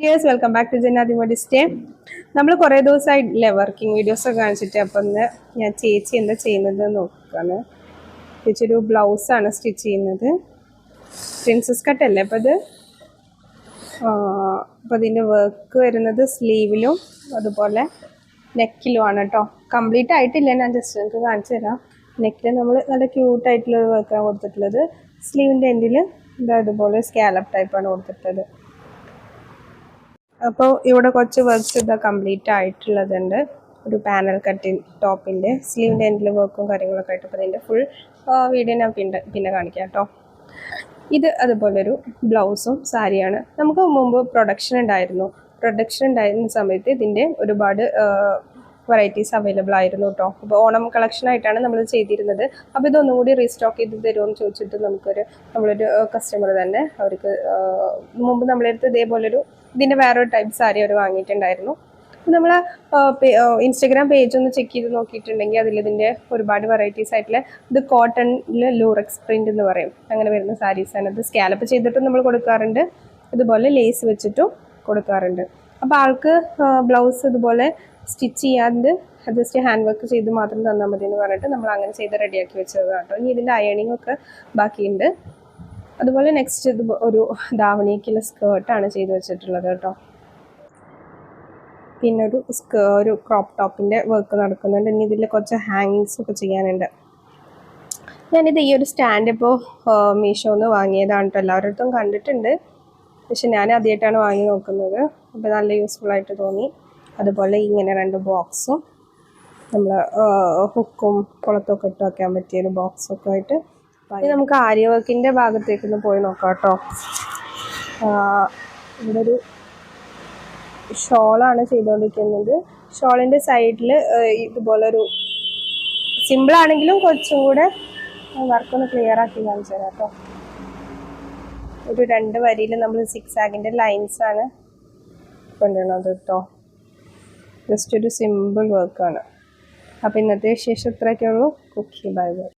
Yes, welcome back to Jannati Modiste. നമ്മൾ കുറേ ദിവസമായിട്ടില്ലേ working videos ഒക്കെ കാണിച്ചിട്ട് അപ്പം ഒന്ന് ഞാൻ ചേച്ചി എന്താ ചെയ്യുന്നത് നോക്കുകയാണ്. ചേച്ചി ഒരു ബ്ലൗസാണ് സ്റ്റിച്ച് ചെയ്യുന്നത്. പ്രിൻസസ് കട്ടല്ലേ അപ്പം അത്. അപ്പോൾ അതിൻ്റെ വർക്ക് വരുന്നത് സ്ലീവിലും അതുപോലെ നെക്കിലുമാണ് കേട്ടോ. കംപ്ലീറ്റ് ആയിട്ടില്ല, ഞാൻ ജസ്റ്റ് നിങ്ങൾക്ക് കാണിച്ചു തരാം. നെക്കിൽ നമ്മൾ നല്ല ക്യൂട്ടായിട്ടുള്ളൊരു വർക്കാണ് കൊടുത്തിട്ടുള്ളത്. സ്ലീവിൻ്റെ എൻഡിൽ ഇതാ ഇതുപോലെ സ്കാലപ്പ് ടൈപ്പാണ് കൊടുത്തിട്ടുള്ളത്. അപ്പോൾ ഇവിടെ കുറച്ച് വർക്ക്സ് ഇതാ കംപ്ലീറ്റ് ആയിട്ടുള്ളതുണ്ട്. ഒരു പാനൽ കട്ടിങ് ടോപ്പിൻ്റെ സ്ലീവിൻ്റെ എൻഡിൽ വർക്കും കാര്യങ്ങളൊക്കെ ആയിട്ട്. അപ്പോൾ അതിൻ്റെ ഫുൾ വീഡിയോ ഞാൻ പിന്നെ കാണിക്കാം കേട്ടോ. ഇത് അതുപോലൊരു ബ്ലൗസും സാരിയാണ്. നമുക്ക് മുമ്പ് പ്രൊഡക്ഷൻ ഉണ്ടായിരുന്ന സമയത്ത് ഇതിൻ്റെ ഒരുപാട് വെറൈറ്റീസ് അവൈലബിൾ ആയിരുന്നു കേട്ടോ. അപ്പോൾ ഓണം കളക്ഷനായിട്ടാണ് നമ്മൾ ചെയ്തിരുന്നത്. അപ്പോൾ ഇതൊന്നും കൂടി റീസ്റ്റോക്ക് ചെയ്ത് തരുമോ എന്ന് ചോദിച്ചിട്ട് നമ്മളൊരു കസ്റ്റമർ തന്നെ അവർക്ക് മുമ്പ് നമ്മളെടുത്ത് ഇതേപോലൊരു ഇതിൻ്റെ വേറൊരു ടൈപ്പ് സാരി അവർ വാങ്ങിയിട്ടുണ്ടായിരുന്നു. നമ്മൾ ഇൻസ്റ്റഗ്രാം പേജ് ഒന്ന് ചെക്ക് ചെയ്ത് നോക്കിയിട്ടുണ്ടെങ്കിൽ ഇതിൻ്റെ ഒരുപാട് വെറൈറ്റീസ് ആയിട്ടുള്ള ഇത് കോട്ടണിൽ ലൂറക്സ് പ്രിൻ്റ് എന്ന് പറയും, അങ്ങനെ വരുന്ന സാരീസാണ്. ഇത് സ്കാലപ്പ് ചെയ്തിട്ടും നമ്മൾ കൊടുക്കാറുണ്ട്, ഇതുപോലെ ലേസ് വെച്ചിട്ടും കൊടുക്കാറുണ്ട്. അപ്പോൾ ആൾക്ക് ബ്ലൗസ് ഇതുപോലെ സ്റ്റിച്ച് ചെയ്യാണ്ട് ജസ്റ്റ് ഹാൻഡ് വർക്ക് ചെയ്ത് മാത്രം തന്നാൽ മതി എന്ന് പറഞ്ഞിട്ട് നമ്മൾ അങ്ങനെ ചെയ്ത് റെഡിയാക്കി വെച്ചത് കേട്ടോ. ഇനി ഇതിൻ്റെ അയണിങ് ഒക്കെ ബാക്കിയുണ്ട്. അതുപോലെ നെക്സ്റ്റ് ഇത് ഒരു ധാവണിക്കുള്ള സ്കേർട്ടാണ് ചെയ്ത് വെച്ചിട്ടുള്ളത് കേട്ടോ. പിന്നെ ഒരു ക്രോപ്പ് ടോപ്പിൻ്റെ വർക്ക് നടക്കുന്നുണ്ട്. ഇനി ഇതിൽ കുറച്ച് ഹാങ്ങിങ്സ് ഒക്കെ ചെയ്യാനുണ്ട്. ഞാനിത് ഈ ഒരു സ്റ്റാൻഡ് ഇപ്പോൾ മീഷോന്ന് വാങ്ങിയതാണ് കേട്ടോ. എല്ലാവരുടെ അടുത്തും കണ്ടിട്ടുണ്ട്, പക്ഷെ ഞാൻ ആദ്യമായിട്ടാണ് വാങ്ങി നോക്കുന്നത്. അപ്പോൾ നല്ല യൂസ്ഫുൾ ആയിട്ട് തോന്നി. അതുപോലെ ഇങ്ങനെ 2 ബോക്സും നമ്മൾ ഹുക്കും കുളത്തൊക്കെ ഇട്ട് വയ്ക്കാൻ പറ്റിയൊരു ബോക്സൊക്കെ ആയിട്ട്. ഇനി നമുക്ക് ആര്യ വർക്കിൻ്റെ ഭാഗത്തേക്കൊന്ന് പോയി നോക്കാം കേട്ടോ. ഇവിടെ ഒരു ഷോളാണ് ചെയ്തുകൊണ്ടിരിക്കുന്നത്. ഷോളിൻ്റെ സൈഡിൽ ഇതുപോലൊരു സിമ്പിളാണെങ്കിലും കുറച്ചും കൂടെ വർക്കൊന്ന് ക്ലിയർ ആക്കി കാണിച്ചു തരാം കേട്ടോ. ഒരു 2 വരിയിൽ നമ്മൾ 6 ആഗിൻ്റെ ലൈൻസാണ് കൊണ്ടുവരുന്നത് കേട്ടോ. ജസ്റ്റ് ഒരു സിമ്പിൾ വർക്കാണ്. അപ്പോൾ ഇന്നത്തെ വിശേഷം ഇത്രയൊക്കെ ഉള്ളൂ. Cookie bye by.